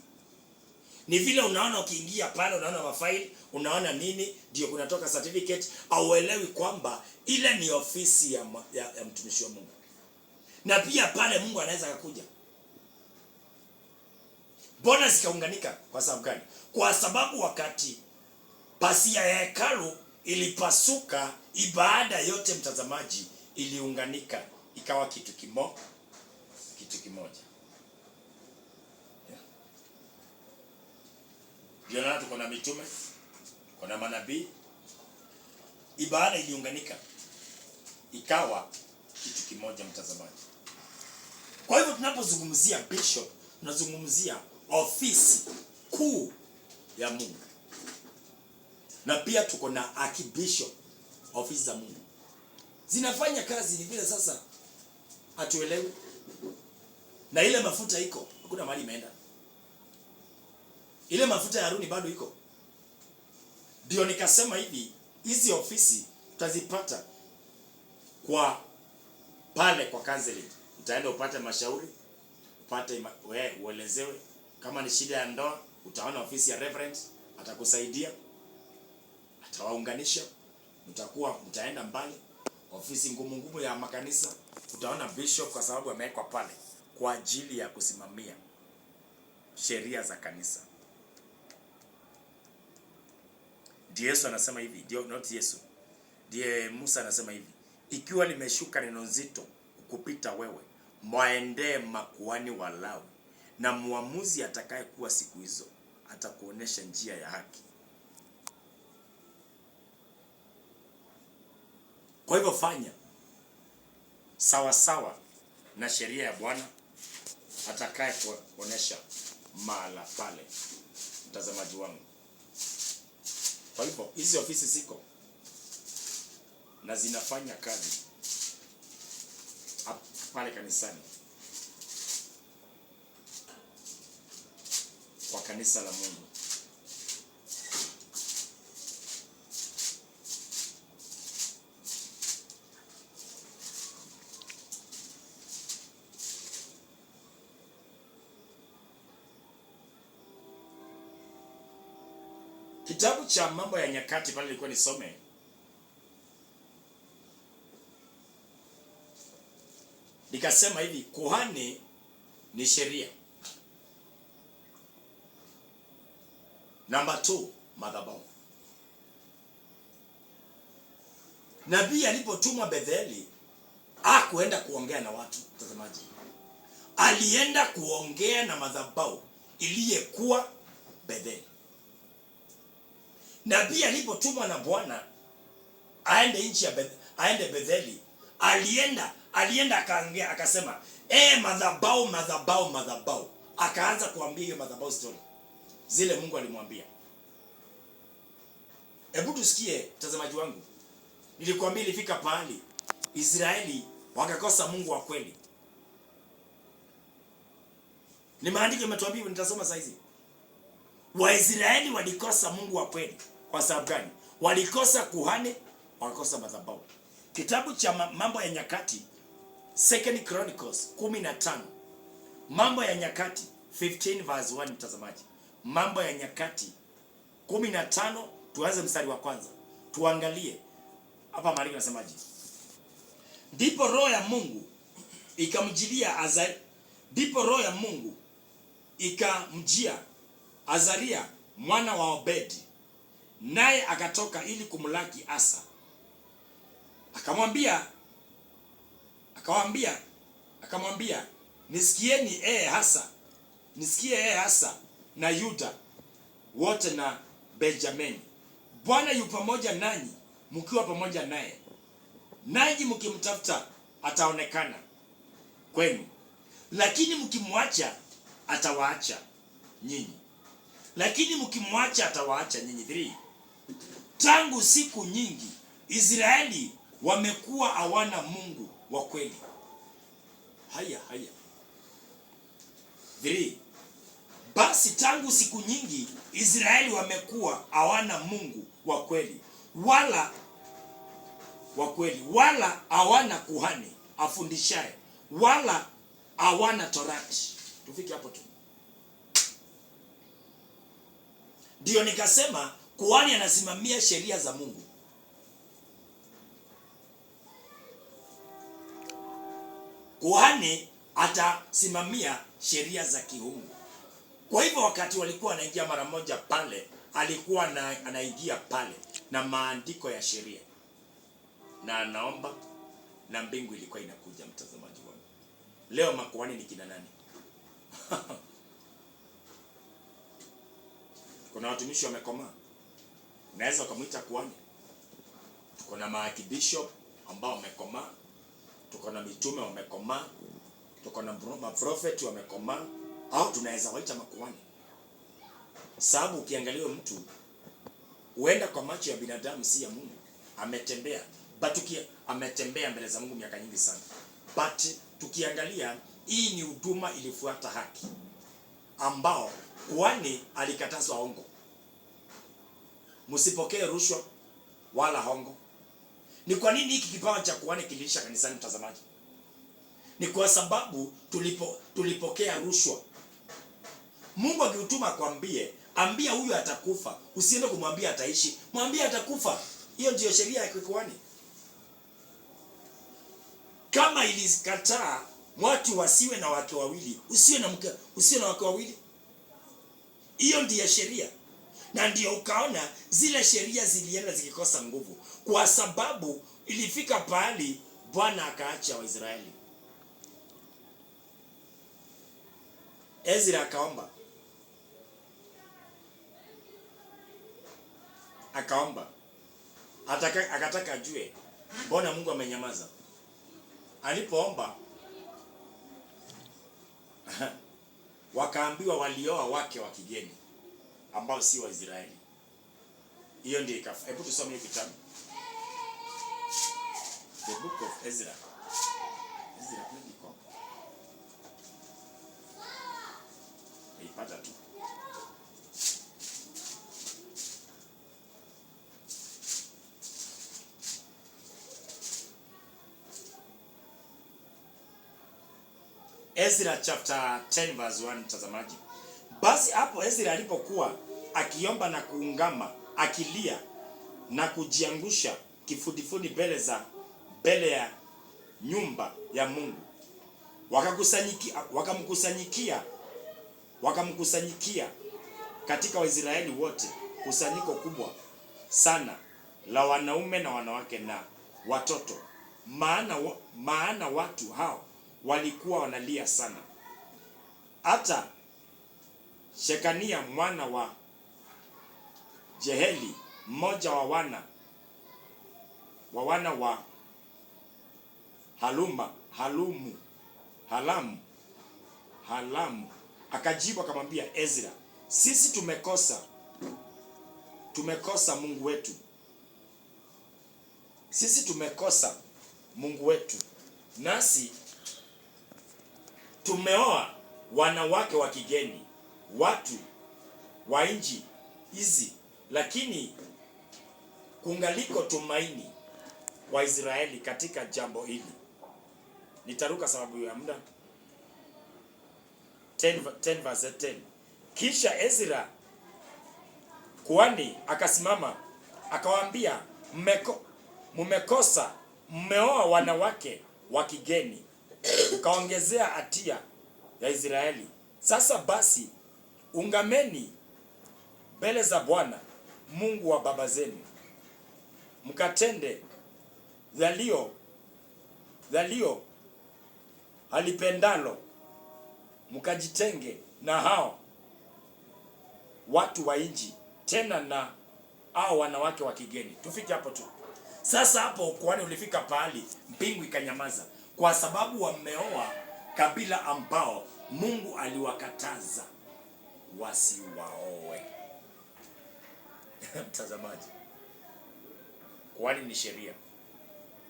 Ni vile unaona ukiingia pale unaona mafaili, unaona nini, ndio kunatoka certificate, auelewi kwamba ile ni ofisi ya mtumishi wa Mungu. Na pia pale Mungu anaweza kukuja. Mbona zikaunganika? Kwa sababu gani? Kwa sababu wakati pasia ya hekalu ilipasuka, ibada yote mtazamaji iliunganika, ikawa kitu kimoja. Ndio na tuko na mitume, tuko na manabii, ibada iliunganika ikawa kitu kimoja mtazamaji. Kwa hivyo tunapozungumzia bishop, tunazungumzia ofisi kuu ya Mungu. na pia tuko na archbishop, ofisi za Mungu zinafanya kazi. Ni vile sasa hatuelewi, na ile mafuta iko, hakuna mahali imeenda. Ile mafuta ya Haruni bado iko. Ndio nikasema hivi, hizi ofisi tutazipata kwa pale kwa counseling. Utaenda upate mashauri, upate uelezewe. Kama ni shida ya ndoa, utaona ofisi ya reverend, atakusaidia, atawaunganisha, mtaenda mbali. Ofisi ngumu ya makanisa, utaona bishop, kwa sababu amewekwa pale kwa ajili ya kusimamia sheria za kanisa. Ndiye Yesu anasema hivi, ndiye Musa anasema hivi, ikiwa limeshuka neno nzito kupita wewe, mwaendee makuhani wa Lawi, na muamuzi atakaye kuwa siku hizo atakuonesha njia ya haki. Kwa hivyo fanya sawa sawa na sheria ya Bwana atakaye kuonesha mahala pale, mtazamaji wangu. Kwa hivyo hizi ofisi ziko na zinafanya kazi pale kanisani, kwa kanisa la Mungu. Kitabu cha Mambo ya Nyakati pale nilikuwa nisome, nikasema hivi, kuhani ni sheria. Number 2, madhabahu. Nabii alipotumwa Betheli, hakuenda kuongea na watu, mtazamaji. Alienda kuongea na madhabahu iliyekuwa Betheli. Nabii alipotumwa na Bwana aende nchi ya aende Betheli, alienda akaongea, akasema madhabahu. Akaanza kuambia hiyo madhabahu story zile Mungu alimwambia. Hebu tusikie mtazamaji wangu. Nilikwambia ilifika pahali Israeli wakakosa Mungu wa kweli. Ni maandiko yametuambia, nitasoma sasa hizi. Waisraeli walikosa Mungu wa kweli. Kwa sababu gani? Walikosa kuhani, wakakosa madhabahu. Kitabu cha Mambo ya Nyakati, 2 Chronicles 15. Mambo ya Nyakati 15 verse 1, mtazamaji. Mambo ya Nyakati 15, tuanze mstari wa kwanza. Tuangalie hapa maandiko yanasemaje. Ndipo roho ya Mungu ikamjia Azaria mwana wa Obedi, naye akatoka ili kumlaki Asa. Akamwambia, nisikie Asa na Yuda wote na Benjamini. Bwana yu pamoja nanyi mkiwa pamoja naye. Nanyi mkimtafuta ataonekana kwenu, lakini mkimwacha atawaacha nyinyi. 3. Tangu siku nyingi Israeli wamekuwa hawana Mungu wa kweli. Haya. 3. Basi tangu siku nyingi Israeli wamekuwa hawana Mungu wa kweli, wala hawana kuhani afundishaye, wala hawana torati. Tufike hapo tu. Ndio nikasema kuhani anasimamia sheria za Mungu. Kuhani atasimamia sheria za kiungu. Kwa hivyo wakati walikuwa wanaingia mara moja pale, alikuwa anaingia pale na maandiko ya sheria, na anaomba, na mbingu ilikuwa inakuja. Mtazamaji wangu, leo makuhani ni kina nani? Kuna watumishi wamekomaa, unaweza ukamwita kuhani. Tuko na maarchbishop ambao wamekomaa, tuko na mitume wamekomaa, tuko na prophet wamekomaa, au tunaweza waita makuhani. Sababu ukiangalia mtu huenda kwa macho ya binadamu si ya Mungu. Ametembea, ametembea mbele za Mungu miaka nyingi sana. But tukiangalia, hii ni huduma ilifuata haki, ambao kuhani alikatazwa hongo. Msipokee rushwa wala hongo. Ni kwa nini hiki kipawa cha kuhani kiliisha kanisani, mtazamaji? Ni kwa sababu tulipokea rushwa. Mungu akituma kwambie, ambia huyu atakufa, usiende kumwambia ataishi, mwambie atakufa. Hiyo ndio sheria ya kuhani. Kama ilikataa watu wasiwe na wake wawili, usiwe na wake wawili. Hiyo ndiyo sheria. Na ndio ukaona zile sheria zilienda zikikosa nguvu, kwa sababu ilifika pahali Bwana akaacha Waisraeli. Ezra akaomba, akataka ajue mbona Mungu amenyamaza. Alipoomba wakaambiwa walioa wake wa kigeni ambao si Waisraeli. Hiyo ndio ikafa. Hebu tusome kitabu, the book of Ezra. Ezra iko ipata tu. Ezra chapter 10 verse 1, mtazamaji. Basi hapo Ezra alipokuwa akiomba na kuungama, akilia na kujiangusha kifudifudi mbele ya nyumba ya Mungu, wakamkusanyikia katika Waisraeli wote kusanyiko kubwa sana la wanaume na wanawake na watoto, maana watu hao walikuwa wanalia sana. Hata Shekania mwana wa Jeheli, mmoja wa wana wa Halamu akajibu akamwambia Ezra, sisi tumekosa Mungu wetu. Sisi tumekosa Mungu wetu, nasi tumeoa wanawake wa kigeni, watu wa nchi hizi, lakini kungaliko tumaini wa Israeli katika jambo hili. Nitaruka sababu ya muda. 10 verse 10. Kisha Ezra kuhani akasimama akawaambia, mmeoa wanawake wa kigeni, ukaongezea hatia ya Israeli. Sasa basi ungameni mbele za Bwana Mungu wa baba zenu, mkatende dhalio halipendalo, mkajitenge na hao watu wa nchi, tena na hao wanawake wa kigeni. Tufike hapo tu. Sasa hapo kuhani ulifika pahali mbingu ikanyamaza, kwa sababu wameoa kabila ambao Mungu aliwakataza wasiwaoe. Mtazamaji, kuhani ni sheria.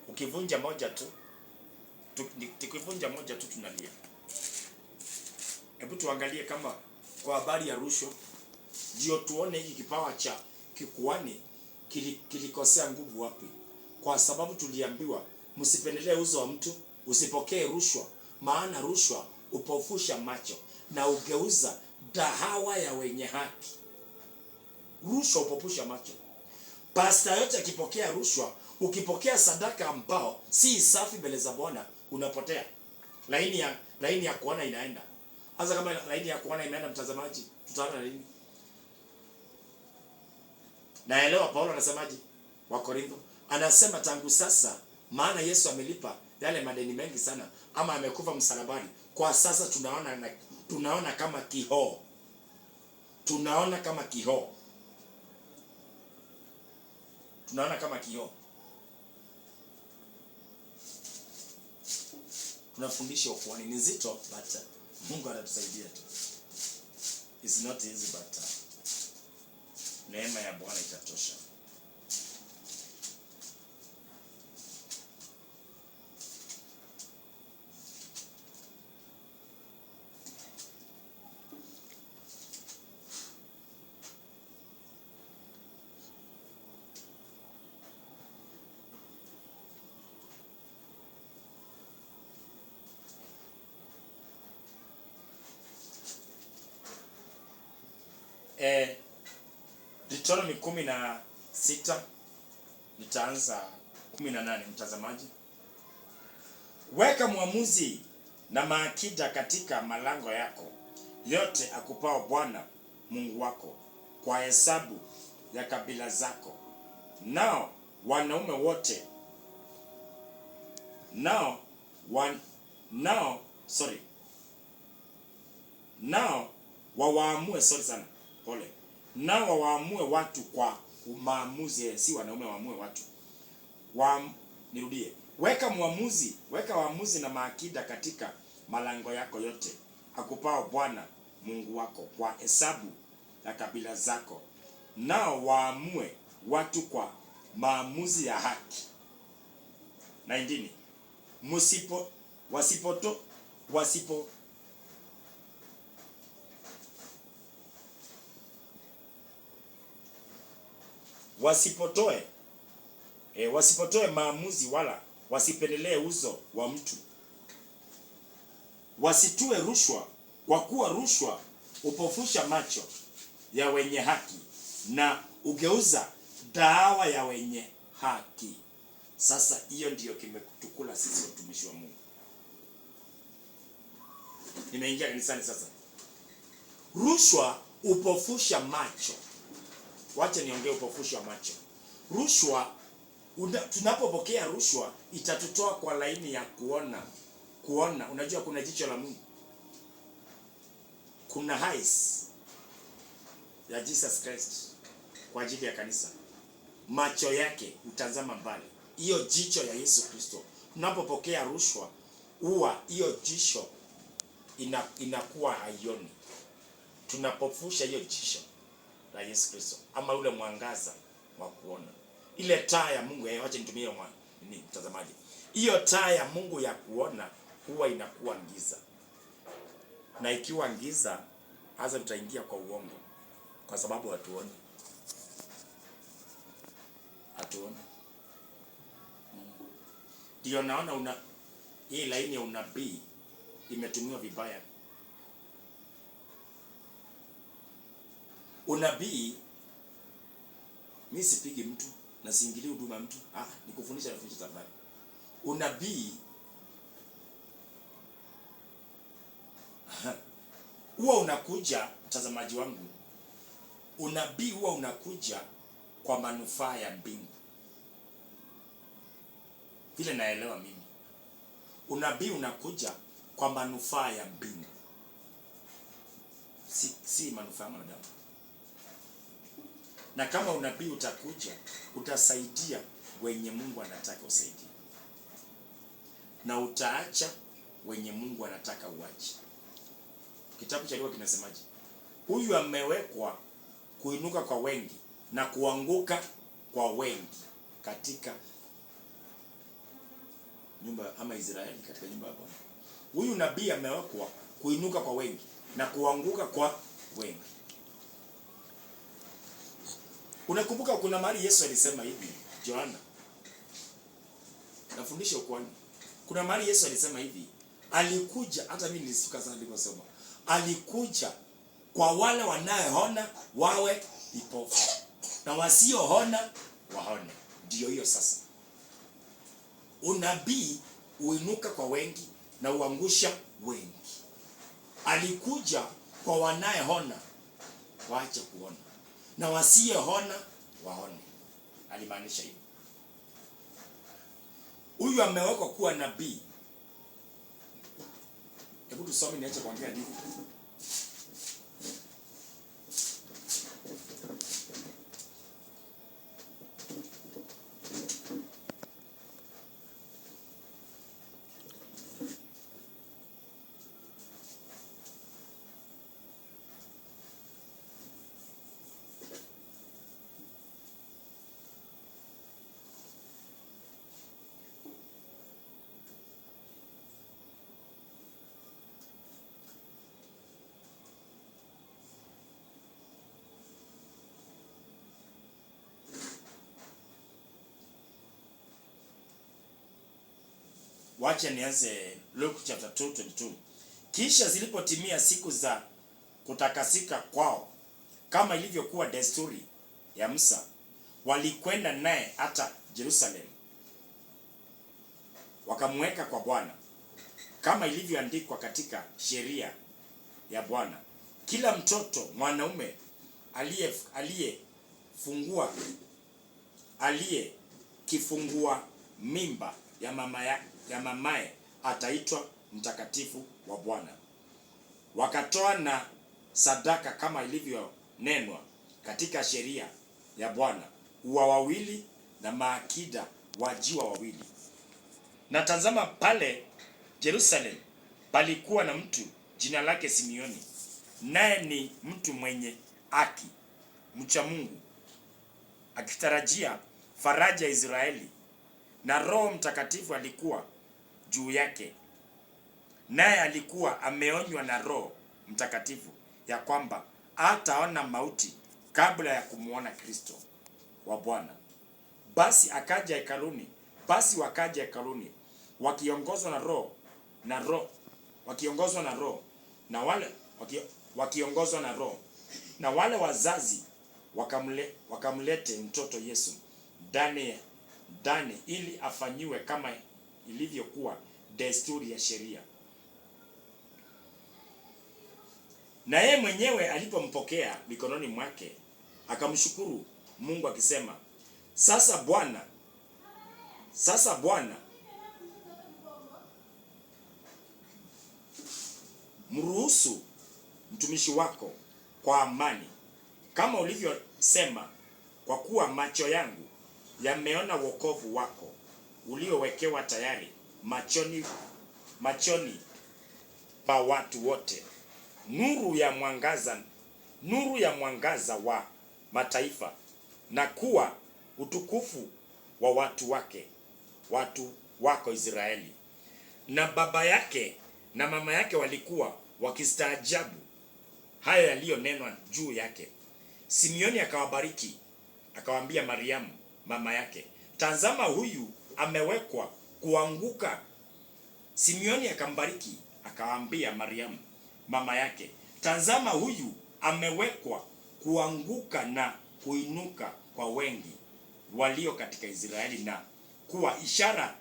Ukivunja moja tu, tukivunja moja tu tunalia. Hebu tuangalie kama kwa habari ya rushwa, ndio tuone hiki kipawa cha kikuhani kilikosea nguvu wapi. Kwa sababu tuliambiwa msipendelee uso wa mtu, usipokee rushwa, maana rushwa upofusha macho na ugeuza dahawa ya wenye haki. Rushwa upofusha macho. Pasta yote akipokea rushwa, ukipokea sadaka ambao si safi mbele za Bwana, unapotea. Laini ya kuona inaenda. Hasa kama laini ya kuona imeenda, mtazamaji, tutaona nini? Naelewa Paulo anasemaje wa Korintho. Anasema tangu sasa, maana Yesu amelipa yale madeni mengi sana, ama amekufa msalabani. Kwa sasa tunaona kama kioo. Tunaona kama kioo. Tunaona kama kioo. Tunafundisha ukuhani ni nzito, but Mungu anatusaidia tu. It's not easy, but neema ya Bwana itatosha. Deuteronomy 16 nitaanza 18. Mtazamaji, weka mwamuzi na maakida katika malango yako yote akupao Bwana Mungu wako kwa hesabu ya kabila zako, nao wanaume wote nao wawaamue nao wawaamue watu kwa maamuzi, si wanaume waamue watu. Nirudie, weka waamuzi na maakida katika malango yako yote akupao Bwana Mungu wako kwa hesabu ya kabila zako, nao waamue watu kwa maamuzi ya haki. 19. Wasipotoe maamuzi wala wasipendelee uso wa mtu. Wasitue rushwa, kwa kuwa rushwa upofusha macho ya wenye haki na ugeuza dawa ya wenye haki. Sasa hiyo ndiyo kimetukula sisi watumishi wa Mungu. Nimeingia kanisani sasa. Rushwa upofusha macho. Wacha niongee upofusha macho. Rushwa, tunapopokea rushwa itatutoa kwa laini ya kuona. Unajua kuna jicho la Mungu, kuna eyes ya Jesus Christ kwa ajili ya kanisa. Macho yake utazama mbali, hiyo jicho ya Yesu Kristo. Tunapopokea rushwa, huwa hiyo jicho inakuwa haioni. Tunapofusha hiyo jicho la Yesu Kristo, ama ule mwangaza wa kuona, ile taa ya Mungu. Wacha nitumie mtazamaji, hiyo taa ya Mungu ya kuona huwa inakuwa giza, na ikiwa giza hasa tutaingia kwa uongo, kwa sababu hatuoni. Ndio naona hii laini ya unabii imetumiwa vibaya. Unabii, mimi sipigi mtu na siingilii huduma mtu. Nikufundisha habari. Unabii huwa unakuja, mtazamaji wangu, unabii huwa unakuja kwa manufaa ya mbingu. Vile naelewa mimi, unabii unakuja kwa manufaa ya mbingu, si manufaa ya mwanadamu. Na kama unabii utakuja, utasaidia wenye Mungu anataka usaidie, na utaacha wenye Mungu anataka uache. Kitabu cha Luka kinasemaje? Huyu amewekwa kuinuka kwa wengi na kuanguka kwa wengi katika nyumba ama Israeli, katika nyumba ya Bwana. Huyu nabii amewekwa kuinuka kwa wengi na kuanguka kwa wengi. Unakumbuka kuna mahali Yesu alisema hivi, Yohana, nafundisha ukwani. Kuna mahali Yesu alisema hivi, alikuja, hata mimi nilisuka sana niliposoma, alikuja kwa wale wanaoona wawe vipofu na wasioona waone. Ndio hiyo sasa. Unabii uinuka kwa wengi na uangusha wengi. Alikuja kwa wanaoona waache kuona na wasioona waone. Alimaanisha hivi. Huyu amewekwa kuwa nabii. Hebu tusome niache kuongea hivi. Wacha nianze Luke chapter 2:22. Kisha zilipotimia siku za kutakasika kwao, kama ilivyokuwa desturi ya Musa, walikwenda naye hata Yerusalemu, wakamweka kwa Bwana, kama ilivyoandikwa katika sheria ya Bwana, kila mtoto mwanaume aliyekifungua mimba ya mamaye ataitwa mtakatifu wa Bwana. Wakatoa na sadaka kama ilivyonenwa katika sheria ya Bwana, ua wawili na maakida wa njiwa wawili. Na tazama, pale Jerusalem palikuwa na mtu jina lake Simeoni, naye ni mtu mwenye haki, mcha Mungu, akitarajia faraja ya Israeli, na Roho Mtakatifu alikuwa juu yake. Naye alikuwa ameonywa na Roho Mtakatifu ya kwamba hataona mauti kabla ya kumwona Kristo wa Bwana. Basi wakaja hekaluni wakiongozwa na Roho, na wale wazazi wakamlete mtoto Yesu ndani ili afanyiwe kama ilivyokuwa desturi ya sheria. Na yeye mwenyewe alipompokea mikononi mwake, akamshukuru Mungu akisema, Sasa Bwana, mruhusu mtumishi wako kwa amani, kama ulivyosema, kwa kuwa macho yangu yameona wokovu wako uliowekewa tayari machoni pa watu wote, nuru ya mwangaza wa mataifa, na kuwa utukufu wa watu wako Israeli. Na baba yake na mama yake walikuwa wakistaajabu hayo yaliyonenwa juu yake. Simeoni akawabariki, akawaambia Mariamu mama yake, tazama, huyu amewekwa kuanguka. Simeoni akambariki, akawaambia Mariamu mama yake, tazama, huyu amewekwa kuanguka na kuinuka kwa wengi walio katika Israeli, na kuwa ishara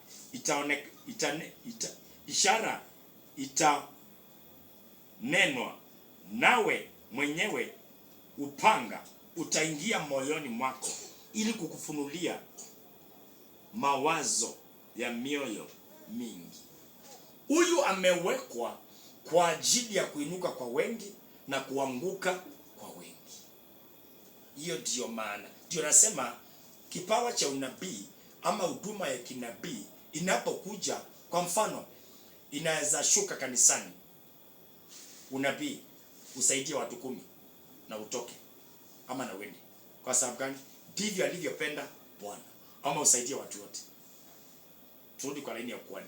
itanenwa, nawe mwenyewe upanga utaingia moyoni mwako, ili kukufunulia mawazo ya mioyo mingi. Huyu amewekwa kwa ajili ya kuinuka kwa wengi na kuanguka kwa wengi. Hiyo ndiyo maana, ndio nasema kipawa cha unabii ama huduma ya kinabii inapokuja, kwa mfano, inaweza shuka kanisani, unabii usaidie watu 10 na utoke ama na wende. Kwa sababu gani? Ndivyo alivyopenda Bwana. Ama usaidie watu wote. Turudi kwa laini ya kuhani.